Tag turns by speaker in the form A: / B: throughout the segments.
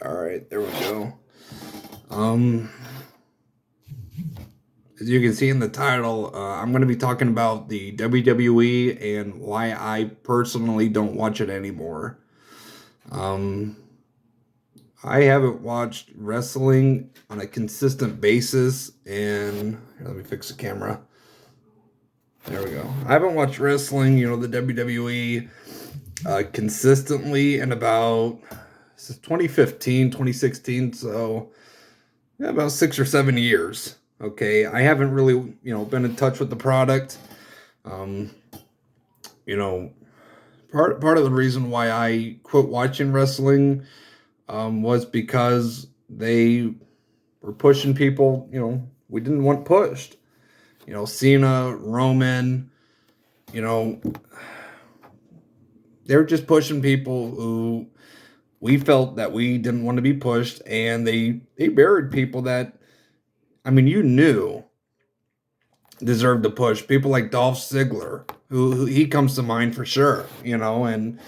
A: All right, there we go. Um, as you can see in the title, I'm going to be talking about the WWE and why I personally don't watch it anymore. Um, I haven't watched wrestling on a consistent basis, and here, let me fix the camera. There we go. I haven't watched wrestling, the WWE, consistently in about since 2015, 2016. So yeah, about 6 or 7 years. Okay, I haven't really, been in touch with the product. Um, you know, part of the reason why I quit watching wrestling was because they were pushing people. We didn't want pushed. Cena, Roman. You know, they were just pushing people who we felt that we didn't want to be pushed, and they buried people that, I mean, you knew deserved to push. People like Dolph Ziggler, who he comes to mind for sure, and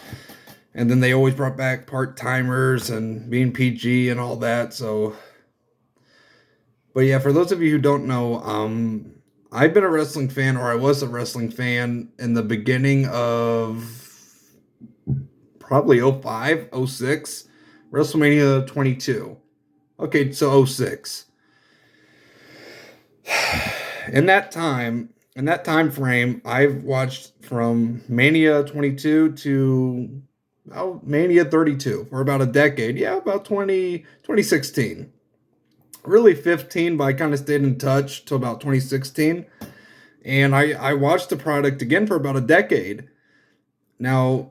A: then they always brought back part timers and being PG and all that. So, but yeah, for those of you who don't know, I've been a wrestling fan, or I was a wrestling fan in the beginning of probably '05, '06, WrestleMania 22. Okay, so '06. In that time frame, I've watched from Mania 22 to Mania 32 for about a decade. Yeah, about 2016. Really 15, but I kind of stayed in touch till about 2016. And I watched the product again for about a decade. Now,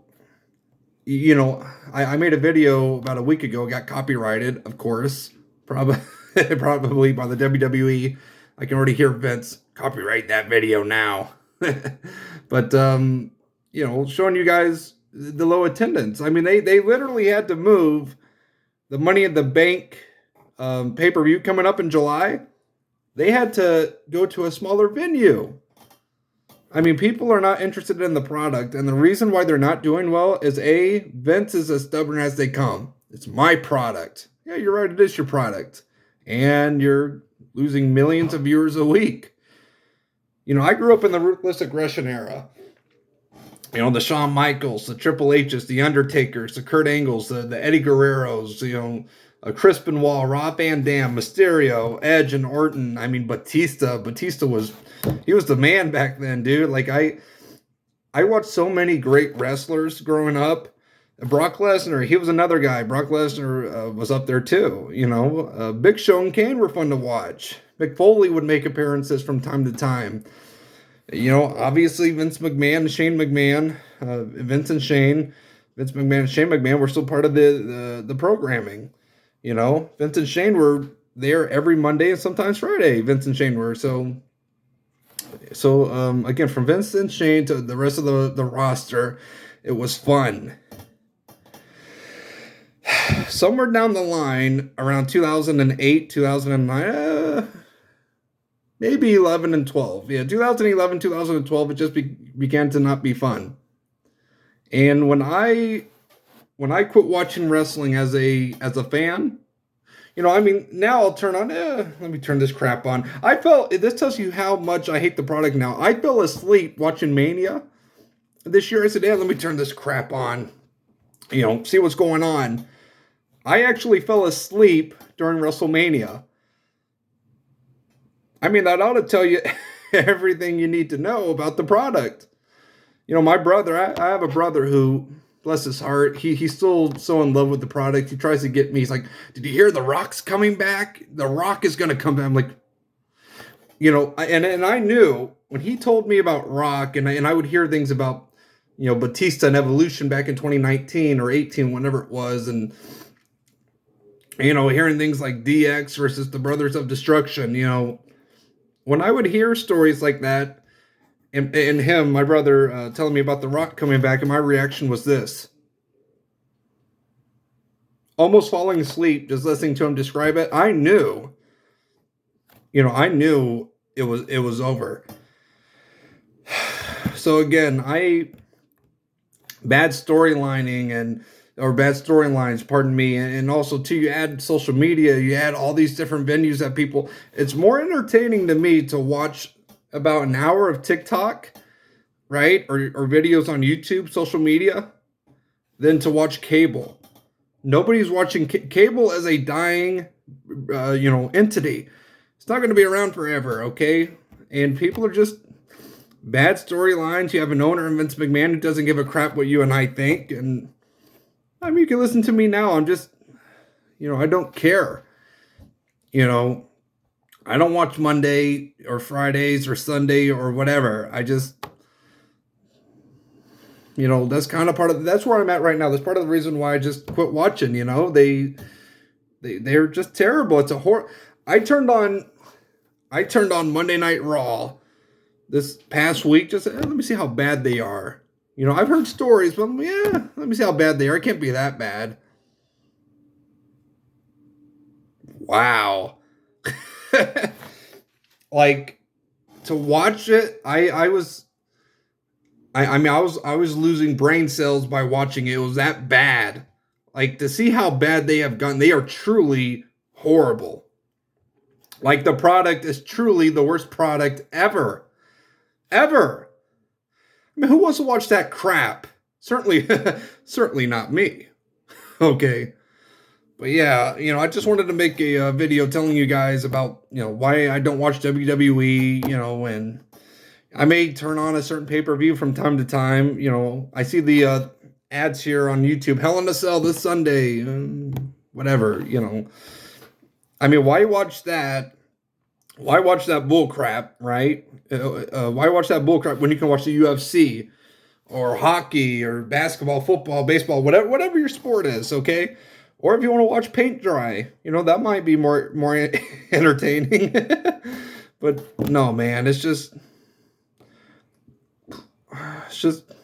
A: I made a video about a week ago, got copyrighted, of course, probably probably by the WWE. I can already hear Vince copyright that video now. But showing you guys the low attendance. I mean, they literally had to move the Money in the Bank pay-per-view coming up in July. They had to go to a smaller venue. I mean, people are not interested in the product, and the reason why they're not doing well is Vince is as stubborn as they come. It's my product. Yeah, you're right, it is your product. And you're losing millions of viewers a week. I grew up in the Ruthless Aggression era. The Shawn Michaels, the Triple H's, the Undertakers, the Kurt Angles, the Eddie Guerreros, Chris Benoit, Rob Van Dam, Mysterio, Edge, and Orton. I mean, Batista. He was the man back then, dude. Like, I watched so many great wrestlers growing up. Brock Lesnar, he was another guy. Brock Lesnar was up there too. Big Show and Kane were fun to watch. Mick Foley would make appearances from time to time. Obviously Vince McMahon and Shane McMahon, Vince McMahon and Shane McMahon were still part of the programming. Vince and Shane were there every Monday and sometimes Friday. Vince and Shane were again, from Vince and Shane to the rest of the roster, it was fun. Somewhere down the line, around 2008, 2009, maybe 11 and 12. Yeah, 2011, 2012, it just began to not be fun. And when I quit watching wrestling as a fan, now I'll turn on, let me turn this crap on. This tells you how much I hate the product now. I fell asleep watching Mania this year. I said, let me turn this crap on, see what's going on. I actually fell asleep during WrestleMania. I mean, that ought to tell you everything you need to know about the product. My brother, I have a brother who, bless his heart, he's still so in love with the product. He tries to get me. He's like, did you hear The Rock's coming back? The Rock is going to come back. I'm like, and I knew when he told me about Rock, and I would hear things about, Batista and Evolution back in 2019 or 18, whenever it was, and hearing things like DX versus the Brothers of Destruction, when I would hear stories like that, and him, my brother, telling me about The Rock coming back, and my reaction was this. Almost falling asleep, just listening to him describe it. I knew it was over. So again, bad storylining and or bad storylines, pardon me. And also too, you add social media, you add all these different venues that people, it's more entertaining to me to watch about an hour of TikTok, right? Or videos on YouTube, social media, than to watch cable. Nobody's watching cable as a dying, entity. It's not going to be around forever, okay? And people are just bad storylines. You have an owner in Vince McMahon who doesn't give a crap what you and I think. And I mean, you can listen to me now. I'm just, I don't care. I don't watch Monday or Fridays or Sunday or whatever. I just, that's kind of that's where I'm at right now. That's part of the reason why I just quit watching. They're just terrible. It's a horror. I turned on Monday Night Raw this past week. Just let me see how bad they are. I've heard stories, but yeah, let me see how bad they are. It can't be that bad. Wow. Like, to watch it, I was losing brain cells by watching it. It was that bad. Like, to see how bad they have gotten, they are truly horrible. Like, the product is truly the worst product ever. Ever. I mean, who wants to watch that crap? Certainly, certainly not me. Okay. But yeah, I just wanted to make a video telling you guys about, why I don't watch WWE, and I may turn on a certain pay-per-view from time to time. I see the ads here on YouTube. Hell in a Cell this Sunday. Whatever, I mean, why watch that? Why watch that bull crap, right? Why watch that bull crap when you can watch the UFC or hockey or basketball, football, baseball, whatever your sport is, okay? Or if you want to watch paint dry, that might be more entertaining. But no, man, it's just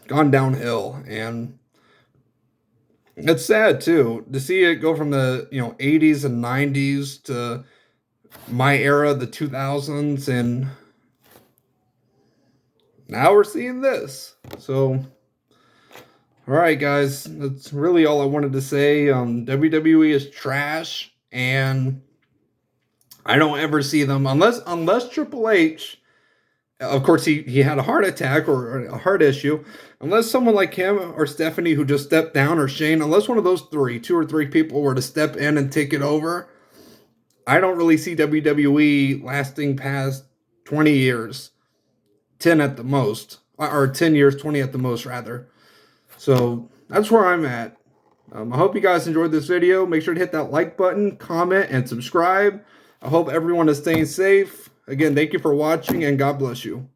A: gone downhill, and it's sad too to see it go from the 80s and 90s to my era, the 2000s, and now we're seeing this. So, all right, guys, that's really all I wanted to say. WWE is trash, and I don't ever see them unless Triple H, of course, he had a heart attack or a heart issue. Unless someone like him or Stephanie who just stepped down, or Shane, unless one of those two or three people were to step in and take it over, I don't really see WWE lasting past 20 years, 10 at the most, or 10 years, 20 at the most, rather. So that's where I'm at. I hope you guys enjoyed this video. Make sure to hit that like button, comment, and subscribe. I hope everyone is staying safe. Again, thank you for watching, and God bless you.